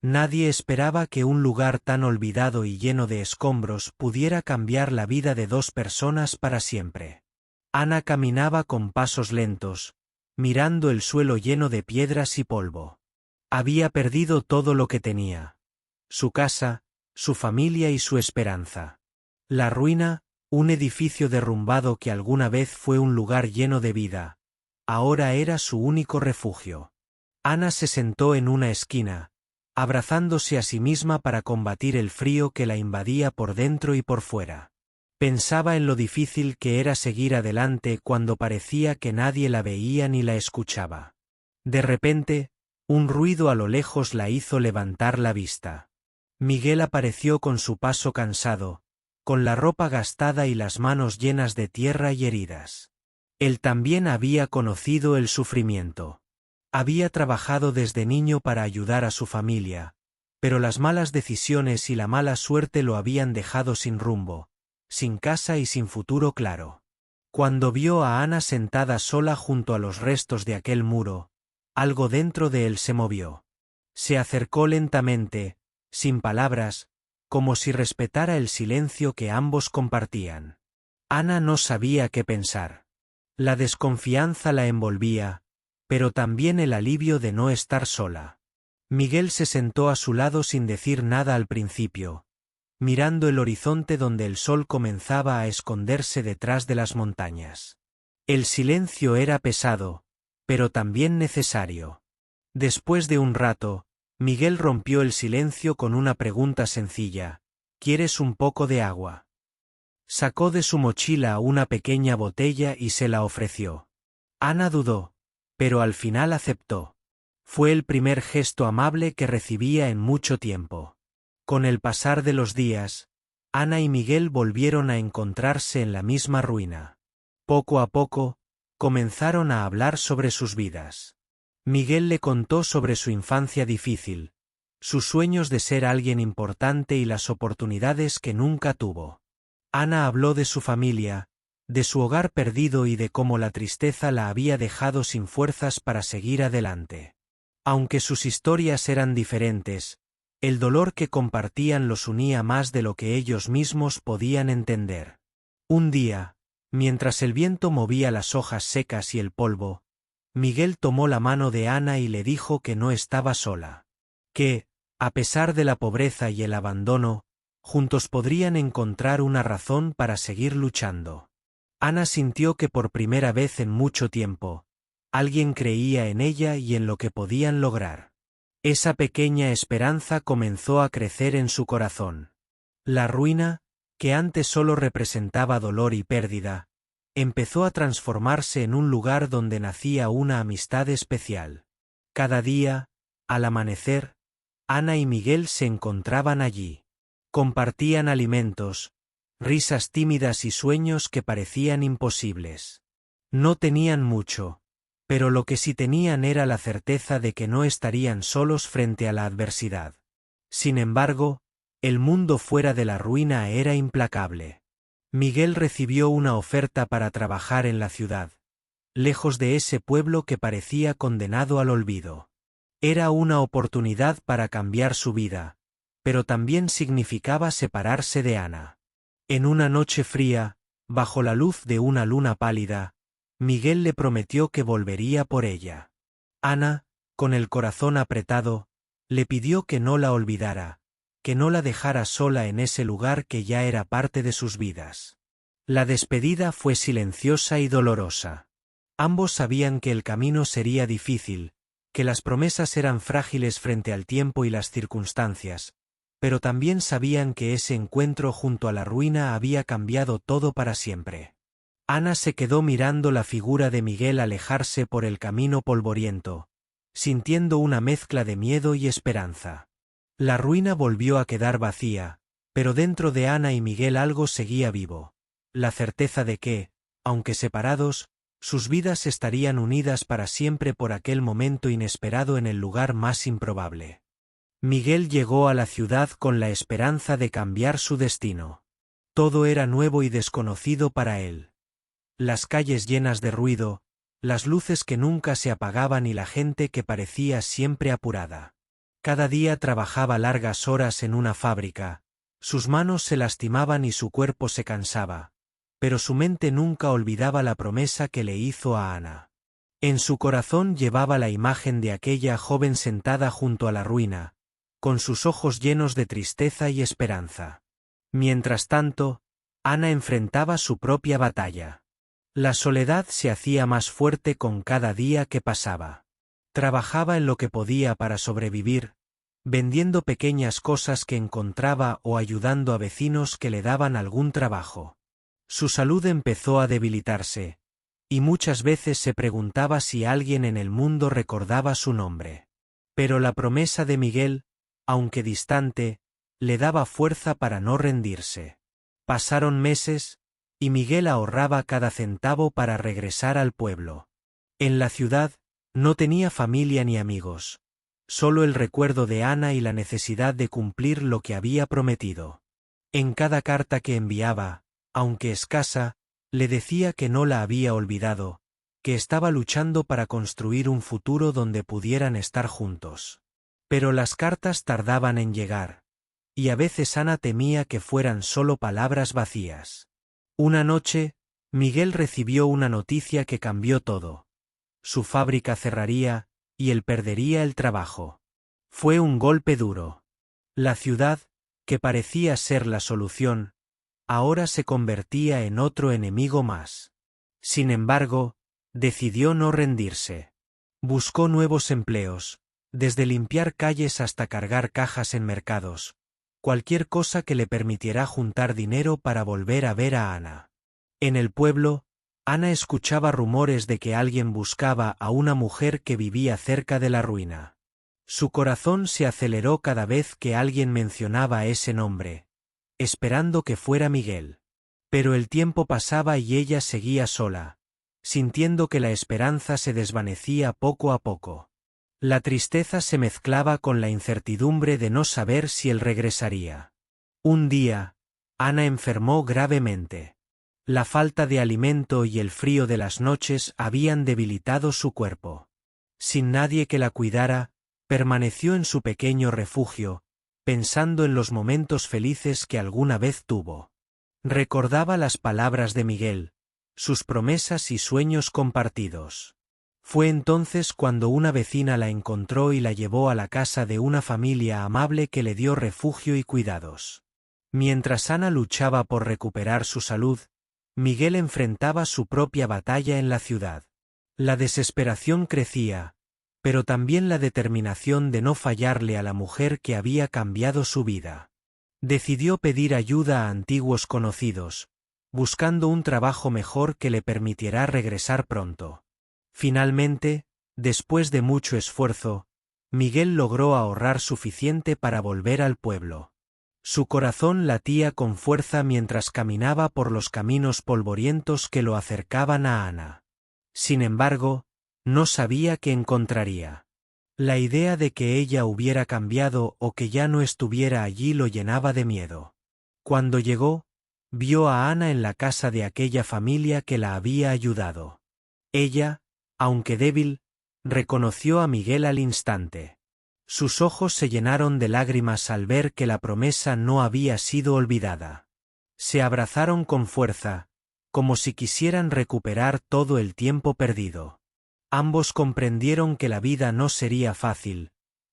Nadie esperaba que un lugar tan olvidado y lleno de escombros pudiera cambiar la vida de dos personas para siempre. Ana caminaba con pasos lentos, mirando el suelo lleno de piedras y polvo. Había perdido todo lo que tenía: su casa, su familia y su esperanza. La ruina, un edificio derrumbado que alguna vez fue un lugar lleno de vida, ahora era su único refugio. Ana se sentó en una esquina, abrazándose a sí misma para combatir el frío que la invadía por dentro y por fuera. Pensaba en lo difícil que era seguir adelante cuando parecía que nadie la veía ni la escuchaba. De repente, un ruido a lo lejos la hizo levantar la vista. Miguel apareció con su paso cansado, con la ropa gastada y las manos llenas de tierra y heridas. Él también había conocido el sufrimiento. Había trabajado desde niño para ayudar a su familia, pero las malas decisiones y la mala suerte lo habían dejado sin rumbo, sin casa y sin futuro claro. Cuando vio a Ana sentada sola junto a los restos de aquel muro, algo dentro de él se movió. Se acercó lentamente, sin palabras, como si respetara el silencio que ambos compartían. Ana no sabía qué pensar. La desconfianza la envolvía, pero también el alivio de no estar sola. Miguel se sentó a su lado sin decir nada al principio, mirando el horizonte donde el sol comenzaba a esconderse detrás de las montañas. El silencio era pesado, pero también necesario. Después de un rato, Miguel rompió el silencio con una pregunta sencilla: ¿quieres un poco de agua? Sacó de su mochila una pequeña botella y se la ofreció. Ana dudó, pero al final aceptó. Fue el primer gesto amable que recibía en mucho tiempo. Con el pasar de los días, Ana y Miguel volvieron a encontrarse en la misma ruina. Poco a poco, comenzaron a hablar sobre sus vidas. Miguel le contó sobre su infancia difícil, sus sueños de ser alguien importante y las oportunidades que nunca tuvo. Ana habló de su familia, de su hogar perdido y de cómo la tristeza la había dejado sin fuerzas para seguir adelante. Aunque sus historias eran diferentes, el dolor que compartían los unía más de lo que ellos mismos podían entender. Un día, mientras el viento movía las hojas secas y el polvo, Miguel tomó la mano de Ana y le dijo que no estaba sola. Que, a pesar de la pobreza y el abandono, juntos podrían encontrar una razón para seguir luchando. Ana sintió que por primera vez en mucho tiempo, alguien creía en ella y en lo que podían lograr. Esa pequeña esperanza comenzó a crecer en su corazón. La ruina, que antes solo representaba dolor y pérdida, empezó a transformarse en un lugar donde nacía una amistad especial. Cada día, al amanecer, Ana y Miguel se encontraban allí. Compartían alimentos, risas tímidas y sueños que parecían imposibles. No tenían mucho, pero lo que sí tenían era la certeza de que no estarían solos frente a la adversidad. Sin embargo, el mundo fuera de la ruina era implacable. Miguel recibió una oferta para trabajar en la ciudad, lejos de ese pueblo que parecía condenado al olvido. Era una oportunidad para cambiar su vida, pero también significaba separarse de Ana. En una noche fría, bajo la luz de una luna pálida, Miguel le prometió que volvería por ella. Ana, con el corazón apretado, le pidió que no la olvidara, que no la dejara sola en ese lugar que ya era parte de sus vidas. La despedida fue silenciosa y dolorosa. Ambos sabían que el camino sería difícil, que las promesas eran frágiles frente al tiempo y las circunstancias, pero también sabían que ese encuentro junto a la ruina había cambiado todo para siempre. Ana se quedó mirando la figura de Miguel alejarse por el camino polvoriento, sintiendo una mezcla de miedo y esperanza. La ruina volvió a quedar vacía, pero dentro de Ana y Miguel algo seguía vivo, la certeza de que, aunque separados, sus vidas estarían unidas para siempre por aquel momento inesperado en el lugar más improbable. Miguel llegó a la ciudad con la esperanza de cambiar su destino. Todo era nuevo y desconocido para él. Las calles llenas de ruido, las luces que nunca se apagaban y la gente que parecía siempre apurada. Cada día trabajaba largas horas en una fábrica, sus manos se lastimaban y su cuerpo se cansaba, pero su mente nunca olvidaba la promesa que le hizo a Ana. En su corazón llevaba la imagen de aquella joven sentada junto a la ruina, con sus ojos llenos de tristeza y esperanza. Mientras tanto, Ana enfrentaba su propia batalla. La soledad se hacía más fuerte con cada día que pasaba. Trabajaba en lo que podía para sobrevivir, vendiendo pequeñas cosas que encontraba o ayudando a vecinos que le daban algún trabajo. Su salud empezó a debilitarse, y muchas veces se preguntaba si alguien en el mundo recordaba su nombre. Pero la promesa de Miguel, aunque distante, le daba fuerza para no rendirse. Pasaron meses, y Miguel ahorraba cada centavo para regresar al pueblo. En la ciudad, no tenía familia ni amigos, solo el recuerdo de Ana y la necesidad de cumplir lo que había prometido. En cada carta que enviaba, aunque escasa, le decía que no la había olvidado, que estaba luchando para construir un futuro donde pudieran estar juntos. Pero las cartas tardaban en llegar, y a veces Ana temía que fueran solo palabras vacías. Una noche, Miguel recibió una noticia que cambió todo. Su fábrica cerraría, y él perdería el trabajo. Fue un golpe duro. La ciudad, que parecía ser la solución, ahora se convertía en otro enemigo más. Sin embargo, decidió no rendirse. Buscó nuevos empleos, desde limpiar calles hasta cargar cajas en mercados, cualquier cosa que le permitiera juntar dinero para volver a ver a Ana. En el pueblo, Ana escuchaba rumores de que alguien buscaba a una mujer que vivía cerca de la ruina. Su corazón se aceleró cada vez que alguien mencionaba ese nombre, esperando que fuera Miguel. Pero el tiempo pasaba y ella seguía sola, sintiendo que la esperanza se desvanecía poco a poco. La tristeza se mezclaba con la incertidumbre de no saber si él regresaría. Un día, Ana enfermó gravemente. La falta de alimento y el frío de las noches habían debilitado su cuerpo. Sin nadie que la cuidara, permaneció en su pequeño refugio, pensando en los momentos felices que alguna vez tuvo. Recordaba las palabras de Miguel, sus promesas y sueños compartidos. Fue entonces cuando una vecina la encontró y la llevó a la casa de una familia amable que le dio refugio y cuidados. Mientras Ana luchaba por recuperar su salud, Miguel enfrentaba su propia batalla en la ciudad. La desesperación crecía, pero también la determinación de no fallarle a la mujer que había cambiado su vida. Decidió pedir ayuda a antiguos conocidos, buscando un trabajo mejor que le permitiera regresar pronto. Finalmente, después de mucho esfuerzo, Miguel logró ahorrar suficiente para volver al pueblo. Su corazón latía con fuerza mientras caminaba por los caminos polvorientos que lo acercaban a Ana. Sin embargo, no sabía qué encontraría. La idea de que ella hubiera cambiado o que ya no estuviera allí lo llenaba de miedo. Cuando llegó, vio a Ana en la casa de aquella familia que la había ayudado. Ella, aunque débil, reconoció a Miguel al instante. Sus ojos se llenaron de lágrimas al ver que la promesa no había sido olvidada. Se abrazaron con fuerza, como si quisieran recuperar todo el tiempo perdido. Ambos comprendieron que la vida no sería fácil,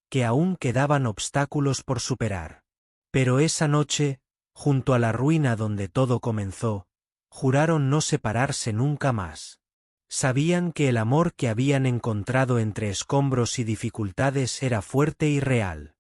que aún quedaban obstáculos por superar. Pero esa noche, junto a la ruina donde todo comenzó, juraron no separarse nunca más. Sabían que el amor que habían encontrado entre escombros y dificultades era fuerte y real.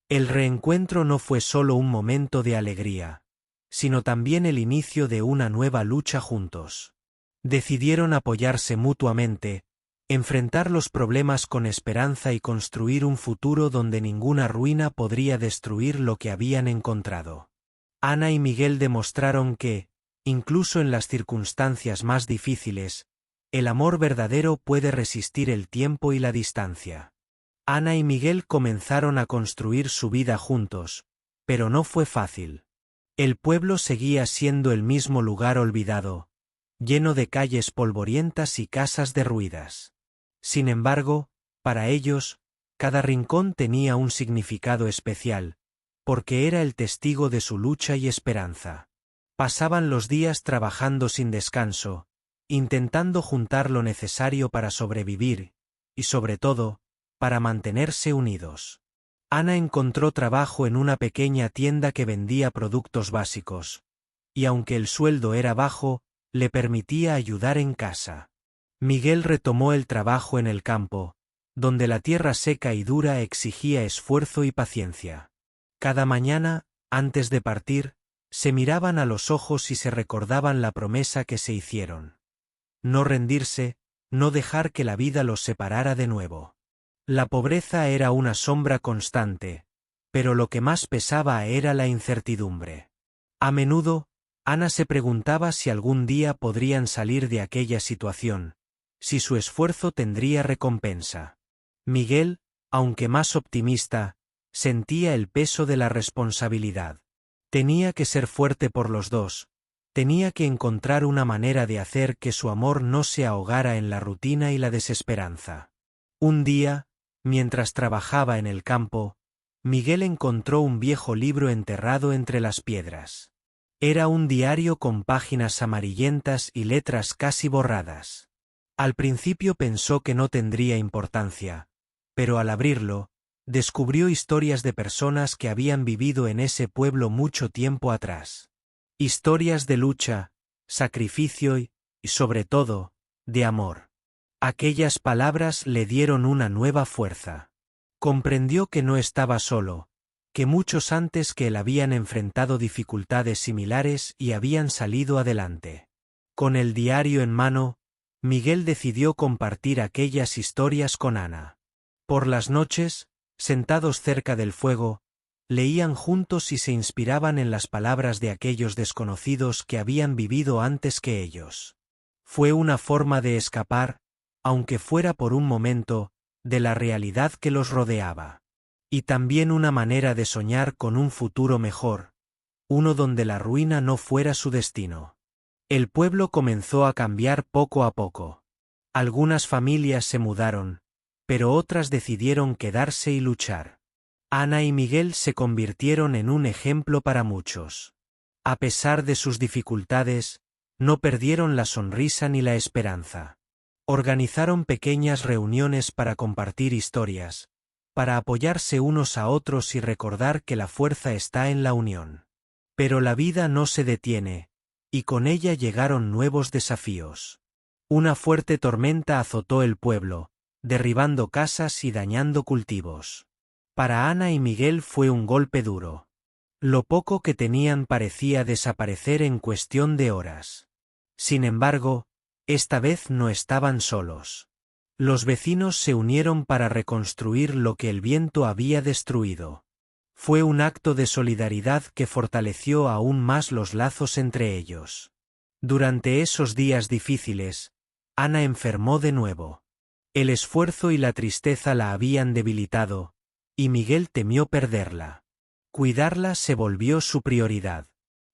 El reencuentro no fue solo un momento de alegría, sino también el inicio de una nueva lucha juntos. Decidieron apoyarse mutuamente, enfrentar los problemas con esperanza y construir un futuro donde ninguna ruina podría destruir lo que habían encontrado. Ana y Miguel demostraron que, incluso en las circunstancias más difíciles, el amor verdadero puede resistir el tiempo y la distancia. Ana y Miguel comenzaron a construir su vida juntos, pero no fue fácil. El pueblo seguía siendo el mismo lugar olvidado, lleno de calles polvorientas y casas derruidas. Sin embargo, para ellos, Cada rincón tenía un significado especial, porque era el testigo de su lucha y esperanza. Pasaban los días trabajando sin descanso, intentando juntar lo necesario para sobrevivir, y sobre todo, para mantenerse unidos. Ana encontró trabajo en una pequeña tienda que vendía productos básicos, y aunque el sueldo era bajo, le permitía ayudar en casa. Miguel retomó el trabajo en el campo, donde la tierra seca y dura exigía esfuerzo y paciencia. Cada mañana, antes de partir, se miraban a los ojos y se recordaban la promesa que se hicieron. No rendirse, no dejar que la vida los separara de nuevo. La pobreza era una sombra constante, pero lo que más pesaba era la incertidumbre. A menudo, Ana se preguntaba si algún día podrían salir de aquella situación, si su esfuerzo tendría recompensa. Miguel, aunque más optimista, sentía el peso de la responsabilidad. Tenía que ser fuerte por los dos, tenía que encontrar una manera de hacer que su amor no se ahogara en la rutina y la desesperanza. Un día, mientras trabajaba en el campo, Miguel encontró un viejo libro enterrado entre las piedras. Era un diario con páginas amarillentas y letras casi borradas. Al principio pensó que no tendría importancia, pero al abrirlo, descubrió historias de personas que habían vivido en ese pueblo mucho tiempo atrás. Historias de lucha, sacrificio y, sobre todo, de amor. Aquellas palabras le dieron una nueva fuerza. Comprendió que no estaba solo, que muchos antes que él habían enfrentado dificultades similares y habían salido adelante. Con el diario en mano, Miguel decidió compartir aquellas historias con Ana. Por las noches, sentados cerca del fuego, leían juntos y se inspiraban en las palabras de aquellos desconocidos que habían vivido antes que ellos. Fue una forma de escapar, aunque fuera por un momento, de la realidad que los rodeaba. Y también una manera de soñar con un futuro mejor, uno donde la ruina no fuera su destino. El pueblo comenzó a cambiar poco a poco. Algunas familias se mudaron, pero otras decidieron quedarse y luchar. Ana y Miguel se convirtieron en un ejemplo para muchos. A pesar de sus dificultades, no perdieron la sonrisa ni la esperanza. Organizaron pequeñas reuniones para compartir historias, para apoyarse unos a otros y recordar que la fuerza está en la unión. Pero la vida no se detiene, y con ella llegaron nuevos desafíos. Una fuerte tormenta azotó el pueblo, derribando casas y dañando cultivos. Para Ana y Miguel fue un golpe duro. Lo poco que tenían parecía desaparecer en cuestión de horas. Sin embargo, esta vez no estaban solos. Los vecinos se unieron para reconstruir lo que el viento había destruido. Fue un acto de solidaridad que fortaleció aún más los lazos entre ellos. Durante esos días difíciles, Ana enfermó de nuevo. El esfuerzo y la tristeza la habían debilitado, y Miguel temió perderla. Cuidarla se volvió su prioridad.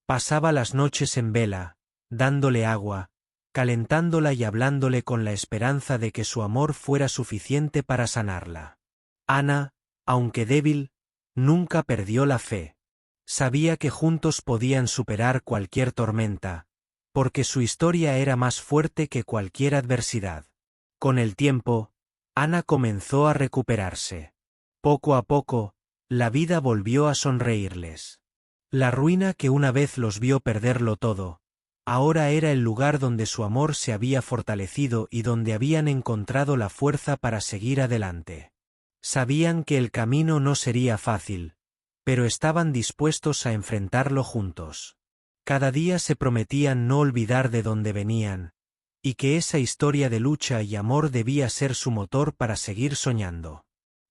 Pasaba las noches en vela, dándole agua, calentándola y hablándole con la esperanza de que su amor fuera suficiente para sanarla. Ana, aunque débil, nunca perdió la fe. Sabía que juntos podían superar cualquier tormenta, porque su historia era más fuerte que cualquier adversidad. Con el tiempo, Ana comenzó a recuperarse. Poco a poco, la vida volvió a sonreírles. La ruina que una vez los vio perderlo todo, ahora era el lugar donde su amor se había fortalecido y donde habían encontrado la fuerza para seguir adelante. Sabían que el camino no sería fácil, pero estaban dispuestos a enfrentarlo juntos. Cada día se prometían no olvidar de dónde venían, y que esa historia de lucha y amor debía ser su motor para seguir soñando.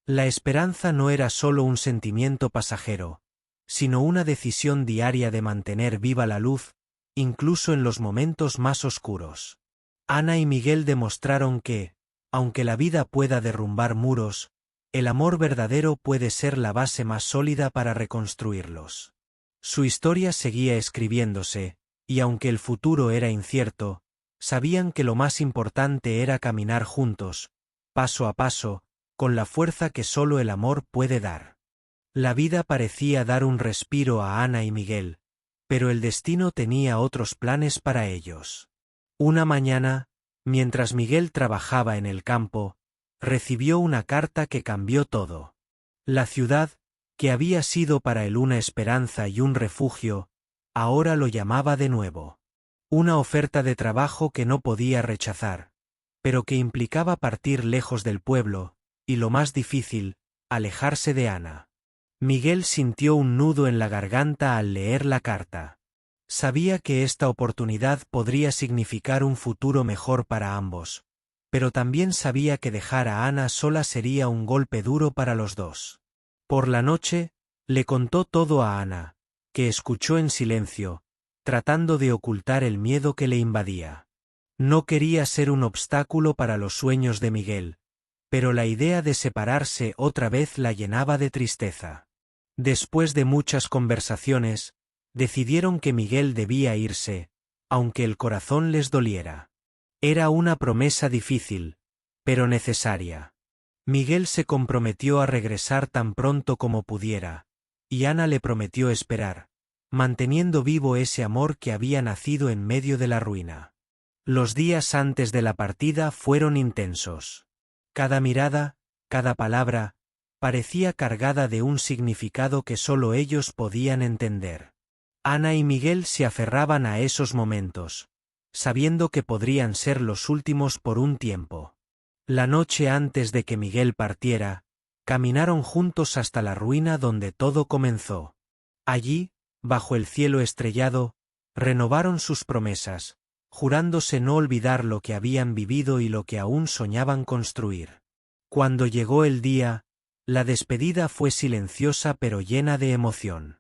La esperanza no era solo un sentimiento pasajero, sino una decisión diaria de mantener viva la luz, incluso en los momentos más oscuros. Ana y Miguel demostraron que, aunque la vida pueda derrumbar muros, el amor verdadero puede ser la base más sólida para reconstruirlos. Su historia seguía escribiéndose, y aunque el futuro era incierto, sabían que lo más importante era caminar juntos, paso a paso, con la fuerza que solo el amor puede dar. La vida parecía dar un respiro a Ana y Miguel, pero el destino tenía otros planes para ellos. Una mañana, mientras Miguel trabajaba en el campo, recibió una carta que cambió todo. La ciudad, que había sido para él una esperanza y un refugio, ahora lo llamaba de nuevo. Una oferta de trabajo que no podía rechazar, pero que implicaba partir lejos del pueblo, y lo más difícil, alejarse de Ana. Miguel sintió un nudo en la garganta al leer la carta. Sabía que esta oportunidad podría significar un futuro mejor para ambos, pero también sabía que dejar a Ana sola sería un golpe duro para los dos. Por la noche, le contó todo a Ana, que escuchó en silencio, tratando de ocultar el miedo que le invadía. No quería ser un obstáculo para los sueños de Miguel, pero la idea de separarse otra vez la llenaba de tristeza. Después de muchas conversaciones, decidieron que Miguel debía irse, aunque el corazón les doliera. Era una promesa difícil, pero necesaria. Miguel se comprometió a regresar tan pronto como pudiera, y Ana le prometió esperar, manteniendo vivo ese amor que había nacido en medio de la ruina. Los días antes de la partida fueron intensos. Cada mirada, cada palabra, parecía cargada de un significado que solo ellos podían entender. Ana y Miguel se aferraban a esos momentos, sabiendo que podrían ser los últimos por un tiempo. La noche antes de que Miguel partiera, caminaron juntos hasta la ruina donde todo comenzó. Allí, bajo el cielo estrellado, renovaron sus promesas, jurándose no olvidar lo que habían vivido y lo que aún soñaban construir. Cuando llegó el día, la despedida fue silenciosa pero llena de emoción.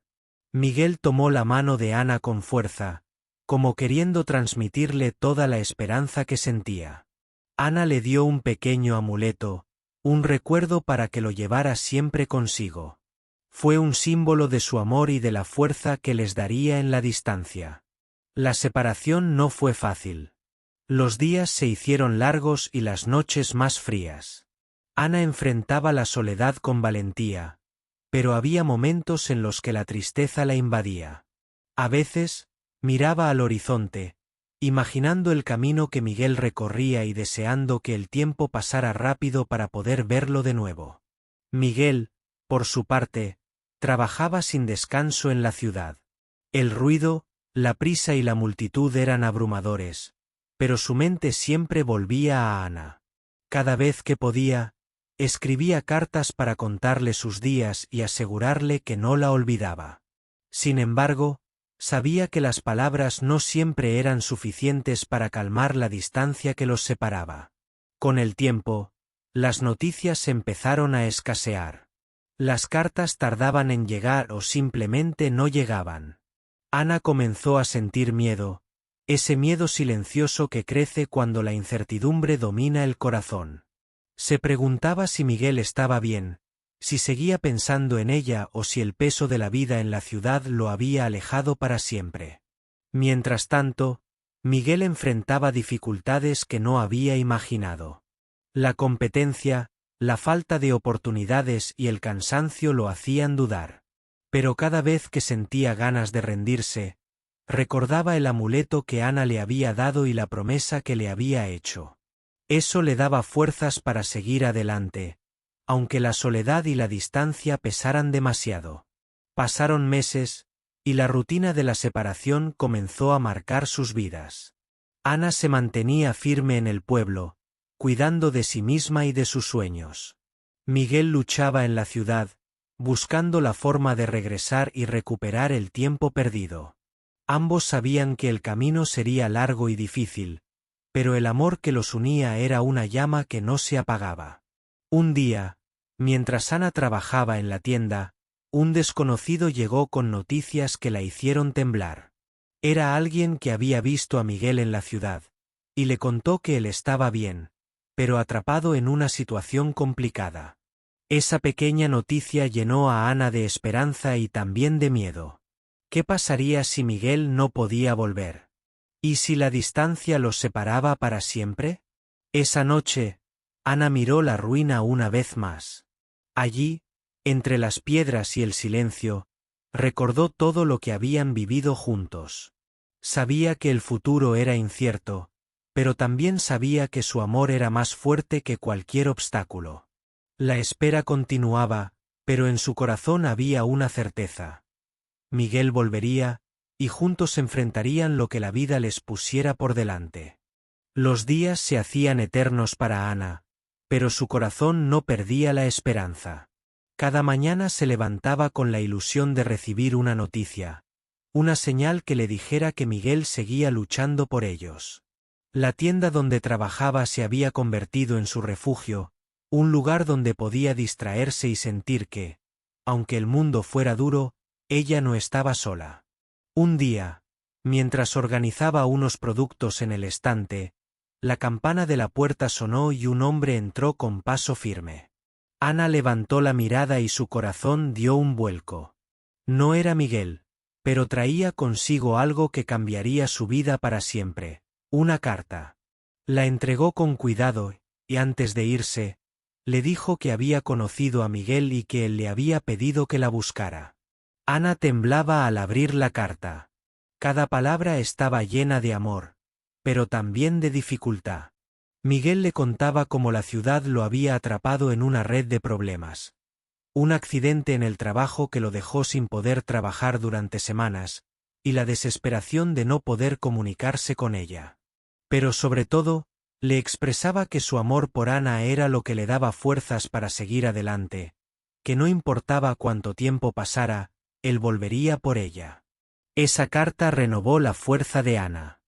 Miguel tomó la mano de Ana con fuerza, como queriendo transmitirle toda la esperanza que sentía. Ana le dio un pequeño amuleto, un recuerdo para que lo llevara siempre consigo. Fue un símbolo de su amor y de la fuerza que les daría en la distancia. La separación no fue fácil. Los días se hicieron largos y las noches más frías. Ana enfrentaba la soledad con valentía, pero había momentos en los que la tristeza la invadía. A veces, miraba al horizonte, imaginando el camino que Miguel recorría y deseando que el tiempo pasara rápido para poder verlo de nuevo. Miguel, por su parte, trabajaba sin descanso en la ciudad. El ruido, la prisa y la multitud eran abrumadores, pero su mente siempre volvía a Ana. Cada vez que podía, escribía cartas para contarle sus días y asegurarle que no la olvidaba. Sin embargo, sabía que las palabras no siempre eran suficientes para calmar la distancia que los separaba. Con el tiempo, las noticias empezaron a escasear. Las cartas tardaban en llegar o simplemente no llegaban. Ana comenzó a sentir miedo, ese miedo silencioso que crece cuando la incertidumbre domina el corazón. Se preguntaba si Miguel estaba bien, si seguía pensando en ella o si el peso de la vida en la ciudad lo había alejado para siempre. Mientras tanto, Miguel enfrentaba dificultades que no había imaginado. La competencia, la falta de oportunidades y el cansancio lo hacían dudar. Pero cada vez que sentía ganas de rendirse, recordaba el amuleto que Ana le había dado y la promesa que le había hecho. Eso le daba fuerzas para seguir adelante, aunque la soledad y la distancia pesaran demasiado. Pasaron meses, y la rutina de la separación comenzó a marcar sus vidas. Ana se mantenía firme en el pueblo, cuidando de sí misma y de sus sueños. Miguel luchaba en la ciudad, buscando la forma de regresar y recuperar el tiempo perdido. Ambos sabían que el camino sería largo y difícil, pero el amor que los unía era una llama que no se apagaba. Un día, mientras Ana trabajaba en la tienda, un desconocido llegó con noticias que la hicieron temblar. Era alguien que había visto a Miguel en la ciudad, y le contó que él estaba bien, pero atrapado en una situación complicada. Esa pequeña noticia llenó a Ana de esperanza y también de miedo. ¿Qué pasaría si Miguel no podía volver? ¿Y si la distancia los separaba para siempre? Esa noche, Ana miró la ruina una vez más. Allí, entre las piedras y el silencio, recordó todo lo que habían vivido juntos. Sabía que el futuro era incierto, pero también sabía que su amor era más fuerte que cualquier obstáculo. La espera continuaba, pero en su corazón había una certeza. Miguel volvería, y juntos enfrentarían lo que la vida les pusiera por delante. Los días se hacían eternos para Ana, pero su corazón no perdía la esperanza. Cada mañana se levantaba con la ilusión de recibir una noticia, una señal que le dijera que Miguel seguía luchando por ellos. La tienda donde trabajaba se había convertido en su refugio, un lugar donde podía distraerse y sentir que, aunque el mundo fuera duro, ella no estaba sola. Un día, mientras organizaba unos productos en el estante, la campana de la puerta sonó y un hombre entró con paso firme. Ana levantó la mirada y su corazón dio un vuelco. No era Miguel, pero traía consigo algo que cambiaría su vida para siempre, una carta. La entregó con cuidado, y antes de irse, le dijo que había conocido a Miguel y que él le había pedido que la buscara. Ana temblaba al abrir la carta. Cada palabra estaba llena de amor, pero también de dificultad. Miguel le contaba cómo la ciudad lo había atrapado en una red de problemas. Un accidente en el trabajo que lo dejó sin poder trabajar durante semanas, y la desesperación de no poder comunicarse con ella. Pero sobre todo, le expresaba que su amor por Ana era lo que le daba fuerzas para seguir adelante, que no importaba cuánto tiempo pasara, él volvería por ella. Esa carta renovó la fuerza de Ana.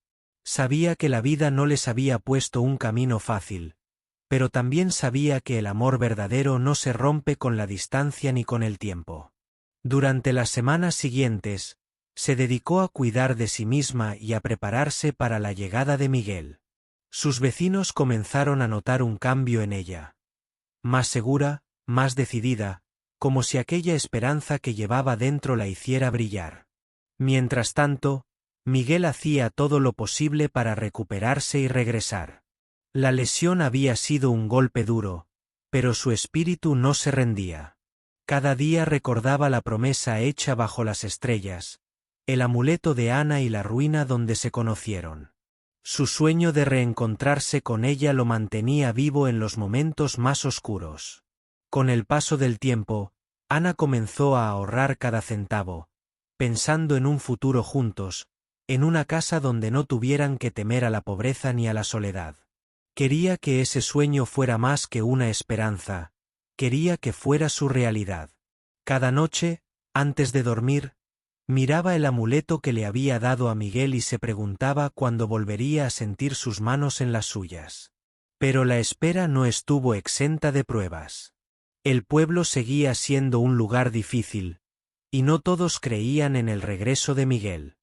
Sabía que la vida no les había puesto un camino fácil, pero también sabía que el amor verdadero no se rompe con la distancia ni con el tiempo. Durante las semanas siguientes, se dedicó a cuidar de sí misma y a prepararse para la llegada de Miguel. Sus vecinos comenzaron a notar un cambio en ella. Más segura, más decidida, como si aquella esperanza que llevaba dentro la hiciera brillar. Mientras tanto, Miguel hacía todo lo posible para recuperarse y regresar. La lesión había sido un golpe duro, pero su espíritu no se rendía. Cada día recordaba la promesa hecha bajo las estrellas, el amuleto de Ana y la ruina donde se conocieron. Su sueño de reencontrarse con ella lo mantenía vivo en los momentos más oscuros. Con el paso del tiempo, Ana comenzó a ahorrar cada centavo, pensando en un futuro juntos, en una casa donde no tuvieran que temer a la pobreza ni a la soledad. Quería que ese sueño fuera más que una esperanza, quería que fuera su realidad. Cada noche, antes de dormir, miraba el amuleto que le había dado a Miguel y se preguntaba cuándo volvería a sentir sus manos en las suyas. Pero la espera no estuvo exenta de pruebas. El pueblo seguía siendo un lugar difícil, y no todos creían en el regreso de Miguel.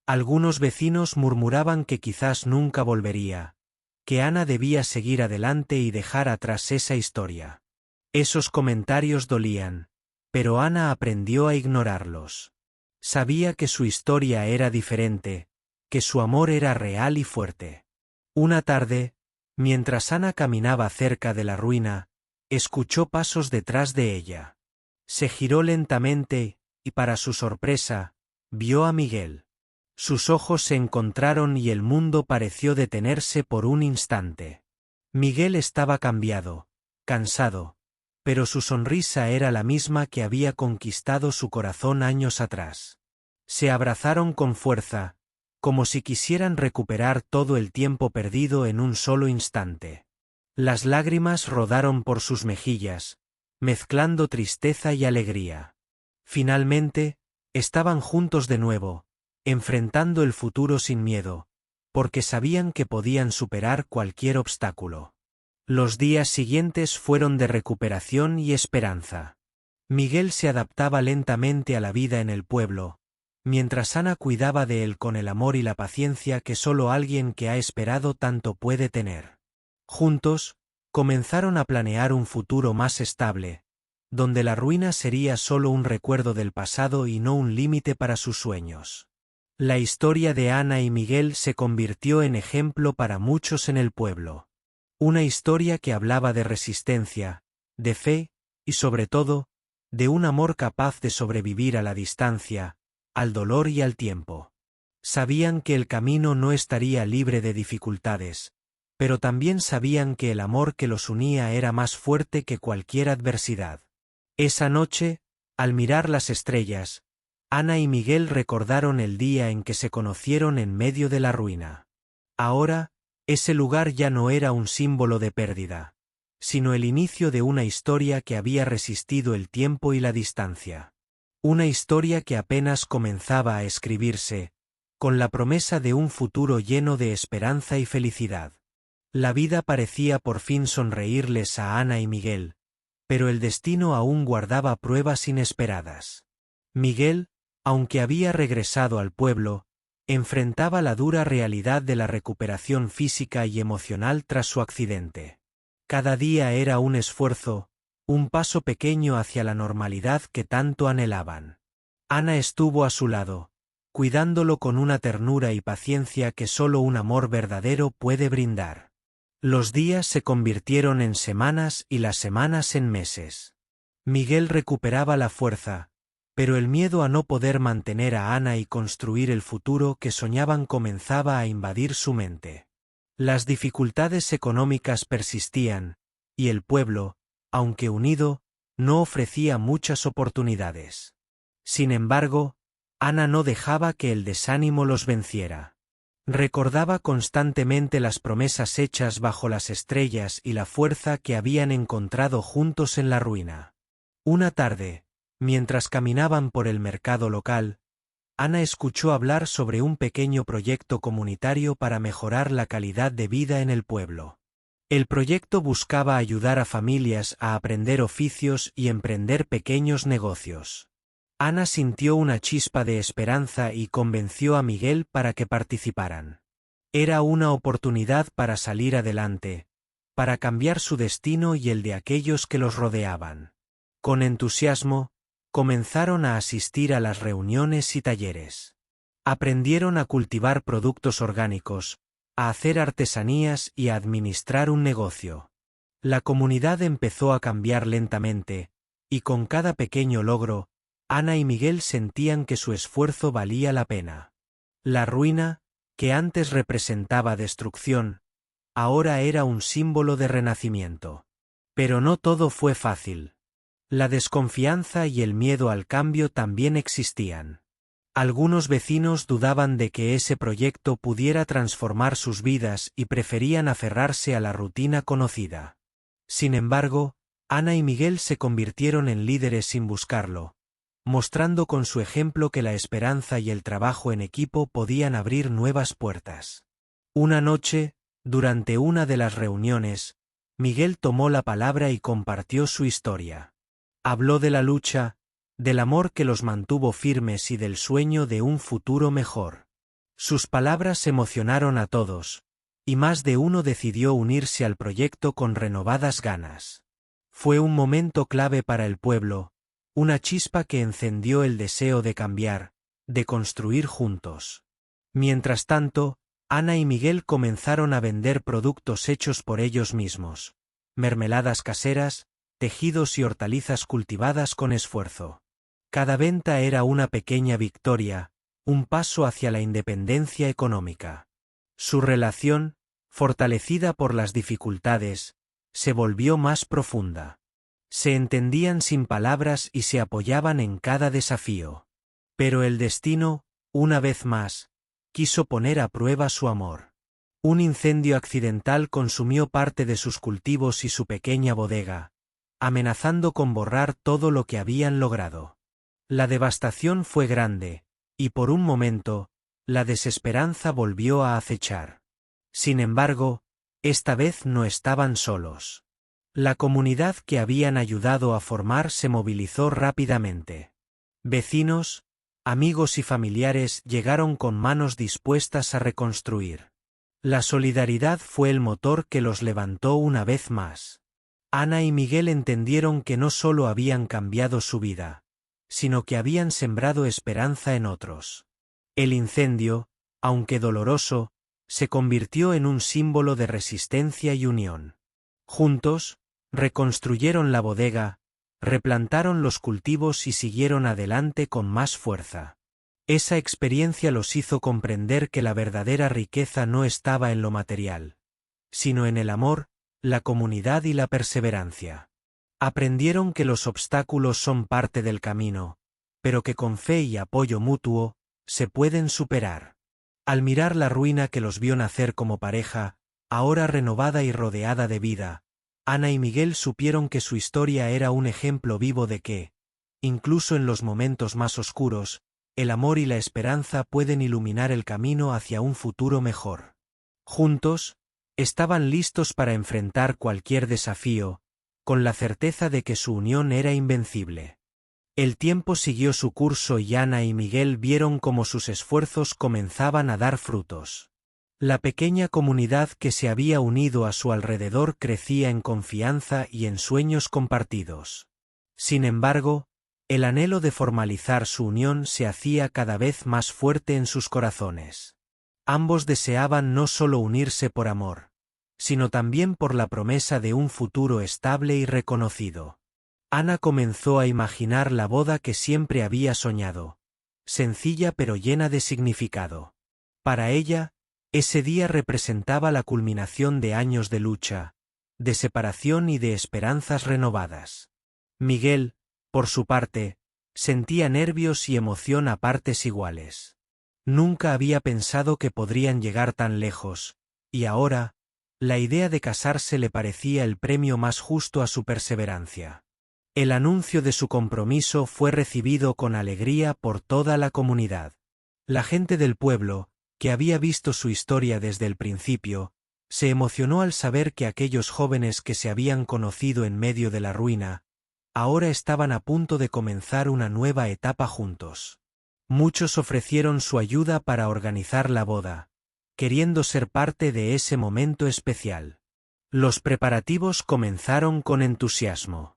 Algunos vecinos murmuraban que quizás nunca volvería, que Ana debía seguir adelante y dejar atrás esa historia. Esos comentarios dolían, pero Ana aprendió a ignorarlos. Sabía que su historia era diferente, que su amor era real y fuerte. Una tarde, mientras Ana caminaba cerca de la ruina, escuchó pasos detrás de ella. Se giró lentamente, y para su sorpresa, vio a Miguel. Sus ojos se encontraron y el mundo pareció detenerse por un instante. Miguel estaba cambiado, cansado, pero su sonrisa era la misma que había conquistado su corazón años atrás. Se abrazaron con fuerza, como si quisieran recuperar todo el tiempo perdido en un solo instante. Las lágrimas rodaron por sus mejillas, mezclando tristeza y alegría. Finalmente, estaban juntos de nuevo, enfrentando el futuro sin miedo, porque sabían que podían superar cualquier obstáculo. Los días siguientes fueron de recuperación y esperanza. Miguel se adaptaba lentamente a la vida en el pueblo, mientras Ana cuidaba de él con el amor y la paciencia que solo alguien que ha esperado tanto puede tener. Juntos, comenzaron a planear un futuro más estable, donde la ruina sería solo un recuerdo del pasado y no un límite para sus sueños. La historia de Ana y Miguel se convirtió en ejemplo para muchos en el pueblo. Una historia que hablaba de resistencia, de fe, y sobre todo, de un amor capaz de sobrevivir a la distancia, al dolor y al tiempo. Sabían que el camino no estaría libre de dificultades, pero también sabían que el amor que los unía era más fuerte que cualquier adversidad. Esa noche, al mirar las estrellas, Ana y Miguel recordaron el día en que se conocieron en medio de la ruina. Ahora, ese lugar ya no era un símbolo de pérdida, sino el inicio de una historia que había resistido el tiempo y la distancia. Una historia que apenas comenzaba a escribirse, con la promesa de un futuro lleno de esperanza y felicidad. La vida parecía por fin sonreírles a Ana y Miguel, pero el destino aún guardaba pruebas inesperadas. Miguel, aunque había regresado al pueblo, enfrentaba la dura realidad de la recuperación física y emocional tras su accidente. Cada día era un esfuerzo, un paso pequeño hacia la normalidad que tanto anhelaban. Ana estuvo a su lado, cuidándolo con una ternura y paciencia que solo un amor verdadero puede brindar. Los días se convirtieron en semanas y las semanas en meses. Miguel recuperaba la fuerza, pero el miedo a no poder mantener a Ana y construir el futuro que soñaban comenzaba a invadir su mente. Las dificultades económicas persistían, y el pueblo, aunque unido, no ofrecía muchas oportunidades. Sin embargo, Ana no dejaba que el desánimo los venciera. Recordaba constantemente las promesas hechas bajo las estrellas y la fuerza que habían encontrado juntos en la ruina. Una tarde, mientras caminaban por el mercado local, Ana escuchó hablar sobre un pequeño proyecto comunitario para mejorar la calidad de vida en el pueblo. El proyecto buscaba ayudar a familias a aprender oficios y emprender pequeños negocios. Ana sintió una chispa de esperanza y convenció a Miguel para que participaran. Era una oportunidad para salir adelante, para cambiar su destino y el de aquellos que los rodeaban. Con entusiasmo, comenzaron a asistir a las reuniones y talleres. Aprendieron a cultivar productos orgánicos, a hacer artesanías y a administrar un negocio. La comunidad empezó a cambiar lentamente, y con cada pequeño logro, Ana y Miguel sentían que su esfuerzo valía la pena. La ruina, que antes representaba destrucción, ahora era un símbolo de renacimiento. Pero no todo fue fácil. La desconfianza y el miedo al cambio también existían. Algunos vecinos dudaban de que ese proyecto pudiera transformar sus vidas y preferían aferrarse a la rutina conocida. Sin embargo, Ana y Miguel se convirtieron en líderes sin buscarlo, mostrando con su ejemplo que la esperanza y el trabajo en equipo podían abrir nuevas puertas. Una noche, durante una de las reuniones, Miguel tomó la palabra y compartió su historia. Habló de la lucha, del amor que los mantuvo firmes y del sueño de un futuro mejor. Sus palabras emocionaron a todos, y más de uno decidió unirse al proyecto con renovadas ganas. Fue un momento clave para el pueblo, una chispa que encendió el deseo de cambiar, de construir juntos. Mientras tanto, Ana y Miguel comenzaron a vender productos hechos por ellos mismos, mermeladas caseras, tejidos y hortalizas cultivadas con esfuerzo. Cada venta era una pequeña victoria, un paso hacia la independencia económica. Su relación, fortalecida por las dificultades, se volvió más profunda. Se entendían sin palabras y se apoyaban en cada desafío. Pero el destino, una vez más, quiso poner a prueba su amor. Un incendio accidental consumió parte de sus cultivos y su pequeña bodega, amenazando con borrar todo lo que habían logrado. La devastación fue grande, y por un momento, la desesperanza volvió a acechar. Sin embargo, esta vez no estaban solos. La comunidad que habían ayudado a formar se movilizó rápidamente. Vecinos, amigos y familiares llegaron con manos dispuestas a reconstruir. La solidaridad fue el motor que los levantó una vez más. Ana y Miguel entendieron que no solo habían cambiado su vida, sino que habían sembrado esperanza en otros. El incendio, aunque doloroso, se convirtió en un símbolo de resistencia y unión. Juntos, reconstruyeron la bodega, replantaron los cultivos y siguieron adelante con más fuerza. Esa experiencia los hizo comprender que la verdadera riqueza no estaba en lo material, sino en el amor, la comunidad y la perseverancia. Aprendieron que los obstáculos son parte del camino, pero que con fe y apoyo mutuo, se pueden superar. Al mirar la ruina que los vio nacer como pareja, ahora renovada y rodeada de vida, Ana y Miguel supieron que su historia era un ejemplo vivo de que, incluso en los momentos más oscuros, el amor y la esperanza pueden iluminar el camino hacia un futuro mejor. Juntos, estaban listos para enfrentar cualquier desafío, con la certeza de que su unión era invencible. El tiempo siguió su curso y Ana y Miguel vieron cómo sus esfuerzos comenzaban a dar frutos. La pequeña comunidad que se había unido a su alrededor crecía en confianza y en sueños compartidos. Sin embargo, el anhelo de formalizar su unión se hacía cada vez más fuerte en sus corazones. Ambos deseaban no solo unirse por amor, sino también por la promesa de un futuro estable y reconocido. Ana comenzó a imaginar la boda que siempre había soñado, sencilla pero llena de significado. Para ella, ese día representaba la culminación de años de lucha, de separación y de esperanzas renovadas. Miguel, por su parte, sentía nervios y emoción a partes iguales. Nunca había pensado que podrían llegar tan lejos, y ahora, la idea de casarse le parecía el premio más justo a su perseverancia. El anuncio de su compromiso fue recibido con alegría por toda la comunidad. La gente del pueblo, que había visto su historia desde el principio, se emocionó al saber que aquellos jóvenes que se habían conocido en medio de la ruina, ahora estaban a punto de comenzar una nueva etapa juntos. Muchos ofrecieron su ayuda para organizar la boda, queriendo ser parte de ese momento especial. Los preparativos comenzaron con entusiasmo.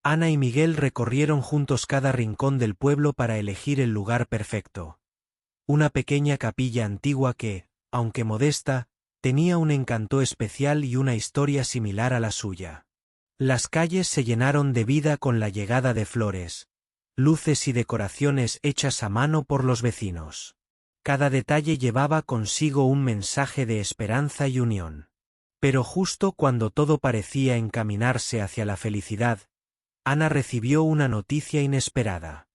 Ana y Miguel recorrieron juntos cada rincón del pueblo para elegir el lugar perfecto. Una pequeña capilla antigua que, aunque modesta, tenía un encanto especial y una historia similar a la suya. Las calles se llenaron de vida con la llegada de flores, luces y decoraciones hechas a mano por los vecinos. Cada detalle llevaba consigo un mensaje de esperanza y unión. Pero justo cuando todo parecía encaminarse hacia la felicidad, Ana recibió una noticia inesperada.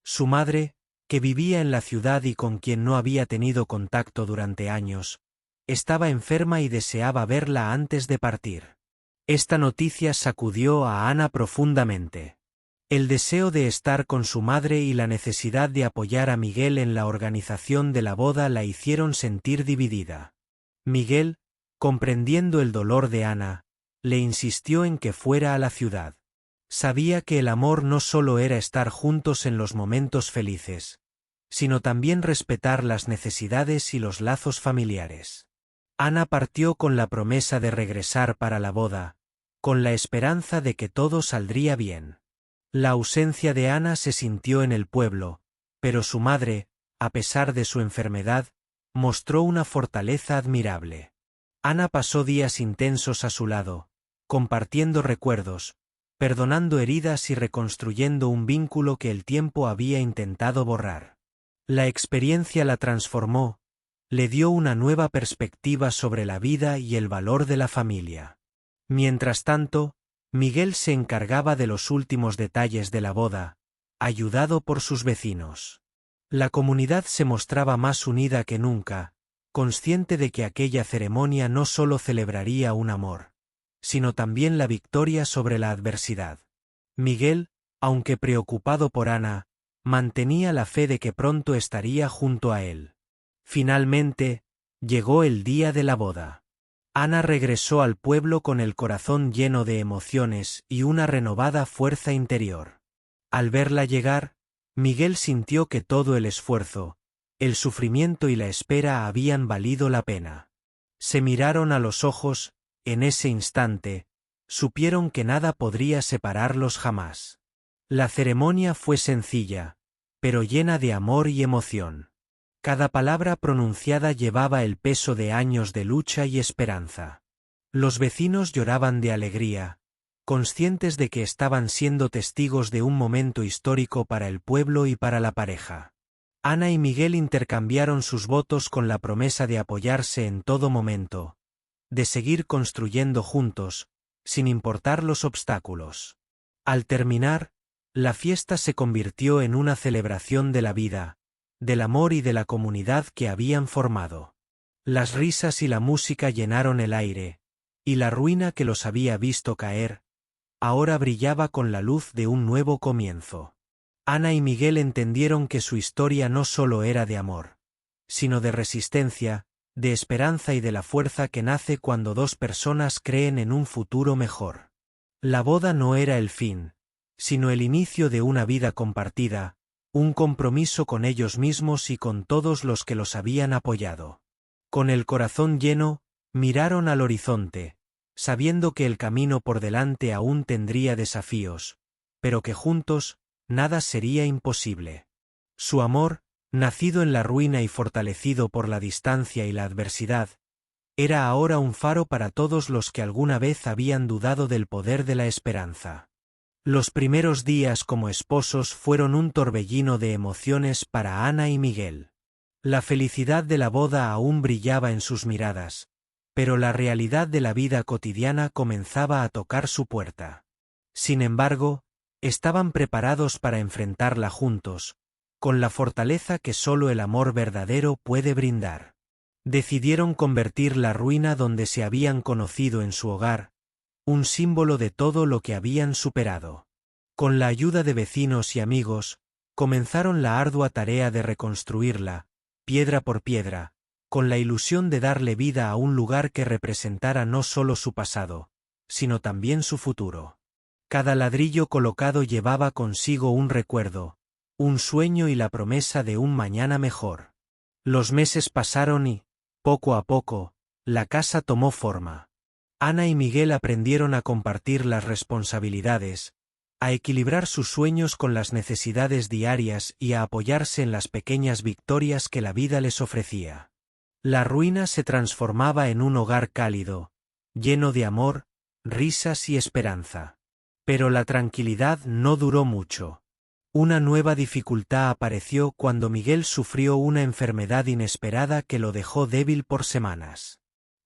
Su madre, que vivía en la ciudad y con quien no había tenido contacto durante años, estaba enferma y deseaba verla antes de partir. Esta noticia sacudió a Ana profundamente. El deseo de estar con su madre y la necesidad de apoyar a Miguel en la organización de la boda la hicieron sentir dividida. Miguel, comprendiendo el dolor de Ana, le insistió en que fuera a la ciudad. Sabía que el amor no solo era estar juntos en los momentos felices, sino también respetar las necesidades y los lazos familiares. Ana partió con la promesa de regresar para la boda, con la esperanza de que todo saldría bien. La ausencia de Ana se sintió en el pueblo, pero su madre, a pesar de su enfermedad, mostró una fortaleza admirable. Ana pasó días intensos a su lado, compartiendo recuerdos, perdonando heridas y reconstruyendo un vínculo que el tiempo había intentado borrar. La experiencia la transformó, le dio una nueva perspectiva sobre la vida y el valor de la familia. Mientras tanto, Miguel se encargaba de los últimos detalles de la boda, ayudado por sus vecinos. La comunidad se mostraba más unida que nunca, consciente de que aquella ceremonia no solo celebraría un amor, sino también la victoria sobre la adversidad. Miguel, aunque preocupado por Ana, mantenía la fe de que pronto estaría junto a él. Finalmente, llegó el día de la boda. Ana regresó al pueblo con el corazón lleno de emociones y una renovada fuerza interior. Al verla llegar, Miguel sintió que todo el esfuerzo, el sufrimiento y la espera habían valido la pena. Se miraron a los ojos. En ese instante, supieron que nada podría separarlos jamás. La ceremonia fue sencilla, pero llena de amor y emoción. Cada palabra pronunciada llevaba el peso de años de lucha y esperanza. Los vecinos lloraban de alegría, conscientes de que estaban siendo testigos de un momento histórico para el pueblo y para la pareja. Ana y Miguel intercambiaron sus votos con la promesa de apoyarse en todo momento, de seguir construyendo juntos, sin importar los obstáculos. Al terminar, la fiesta se convirtió en una celebración de la vida, del amor y de la comunidad que habían formado. Las risas y la música llenaron el aire, y la ruina que los había visto caer, ahora brillaba con la luz de un nuevo comienzo. Ana y Miguel entendieron que su historia no solo era de amor, sino de resistencia, de esperanza y de la fuerza que nace cuando dos personas creen en un futuro mejor. La boda no era el fin, sino el inicio de una vida compartida, un compromiso con ellos mismos y con todos los que los habían apoyado. Con el corazón lleno, miraron al horizonte, sabiendo que el camino por delante aún tendría desafíos, pero que juntos, nada sería imposible. Su amor, nacido en la ruina y fortalecido por la distancia y la adversidad, era ahora un faro para todos los que alguna vez habían dudado del poder de la esperanza. Los primeros días como esposos fueron un torbellino de emociones para Ana y Miguel. La felicidad de la boda aún brillaba en sus miradas, pero la realidad de la vida cotidiana comenzaba a tocar su puerta. Sin embargo, estaban preparados para enfrentarla juntos, con la fortaleza que solo el amor verdadero puede brindar. Decidieron convertir la ruina donde se habían conocido en su hogar, un símbolo de todo lo que habían superado. Con la ayuda de vecinos y amigos, comenzaron la ardua tarea de reconstruirla, piedra por piedra, con la ilusión de darle vida a un lugar que representara no solo su pasado, sino también su futuro. Cada ladrillo colocado llevaba consigo un recuerdo, un sueño y la promesa de un mañana mejor. Los meses pasaron y, poco a poco, la casa tomó forma. Ana y Miguel aprendieron a compartir las responsabilidades, a equilibrar sus sueños con las necesidades diarias y a apoyarse en las pequeñas victorias que la vida les ofrecía. La ruina se transformaba en un hogar cálido, lleno de amor, risas y esperanza. Pero la tranquilidad no duró mucho. Una nueva dificultad apareció cuando Miguel sufrió una enfermedad inesperada que lo dejó débil por semanas.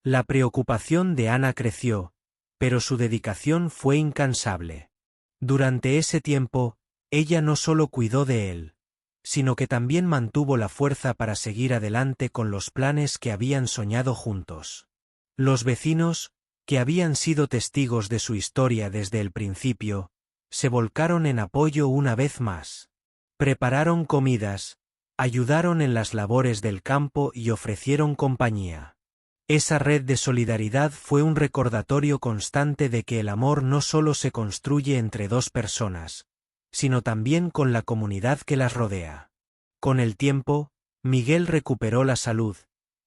La preocupación de Ana creció, pero su dedicación fue incansable. Durante ese tiempo, ella no solo cuidó de él, sino que también mantuvo la fuerza para seguir adelante con los planes que habían soñado juntos. Los vecinos, que habían sido testigos de su historia desde el principio, se volcaron en apoyo una vez más. Prepararon comidas, ayudaron en las labores del campo y ofrecieron compañía. Esa red de solidaridad fue un recordatorio constante de que el amor no solo se construye entre dos personas, sino también con la comunidad que las rodea. Con el tiempo, Miguel recuperó la salud,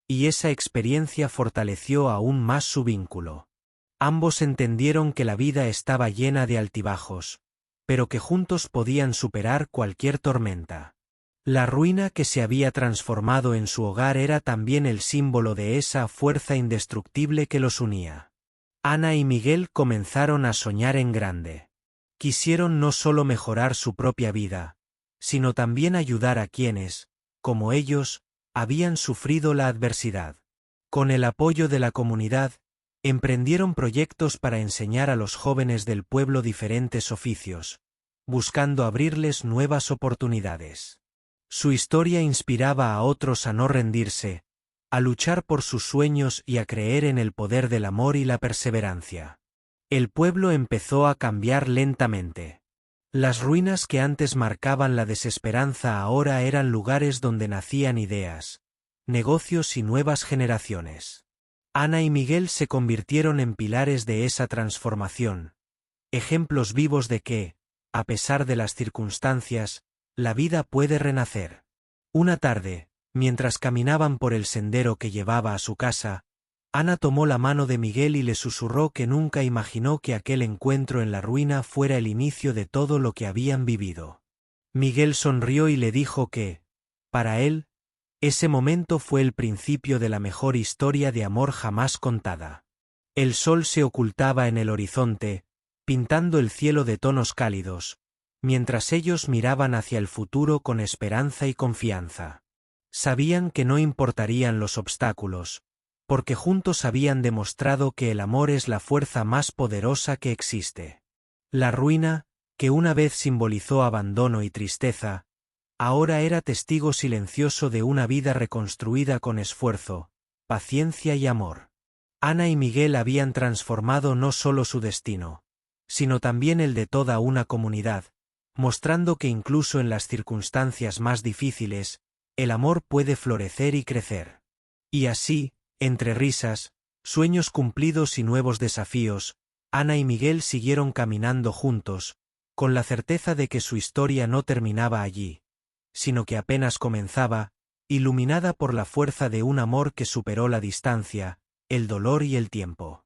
y esa experiencia fortaleció aún más su vínculo. Ambos entendieron que la vida estaba llena de altibajos, pero que juntos podían superar cualquier tormenta. La ruina que se había transformado en su hogar era también el símbolo de esa fuerza indestructible que los unía. Ana y Miguel comenzaron a soñar en grande. Quisieron no solo mejorar su propia vida, sino también ayudar a quienes, como ellos, habían sufrido la adversidad. Con el apoyo de la comunidad, emprendieron proyectos para enseñar a los jóvenes del pueblo diferentes oficios, buscando abrirles nuevas oportunidades. Su historia inspiraba a otros a no rendirse, a luchar por sus sueños y a creer en el poder del amor y la perseverancia. El pueblo empezó a cambiar lentamente. Las ruinas que antes marcaban la desesperanza ahora eran lugares donde nacían ideas, negocios y nuevas generaciones. Ana y Miguel se convirtieron en pilares de esa transformación, ejemplos vivos de que, a pesar de las circunstancias, la vida puede renacer. Una tarde, mientras caminaban por el sendero que llevaba a su casa, Ana tomó la mano de Miguel y le susurró que nunca imaginó que aquel encuentro en la ruina fuera el inicio de todo lo que habían vivido. Miguel sonrió y le dijo que, para él, Ese momento fue el principio de la mejor historia de amor jamás contada. El sol se ocultaba en el horizonte, pintando el cielo de tonos cálidos, mientras ellos miraban hacia el futuro con esperanza y confianza. Sabían que no importarían los obstáculos, porque juntos habían demostrado que el amor es la fuerza más poderosa que existe. La ruina, que una vez simbolizó abandono y tristeza, ahora era testigo silencioso de una vida reconstruida con esfuerzo, paciencia y amor. Ana y Miguel habían transformado no solo su destino, sino también el de toda una comunidad, mostrando que incluso en las circunstancias más difíciles, el amor puede florecer y crecer. Y así, entre risas, sueños cumplidos y nuevos desafíos, Ana y Miguel siguieron caminando juntos, con la certeza de que su historia no terminaba allí, sino que apenas comenzaba, iluminada por la fuerza de un amor que superó la distancia, el dolor y el tiempo.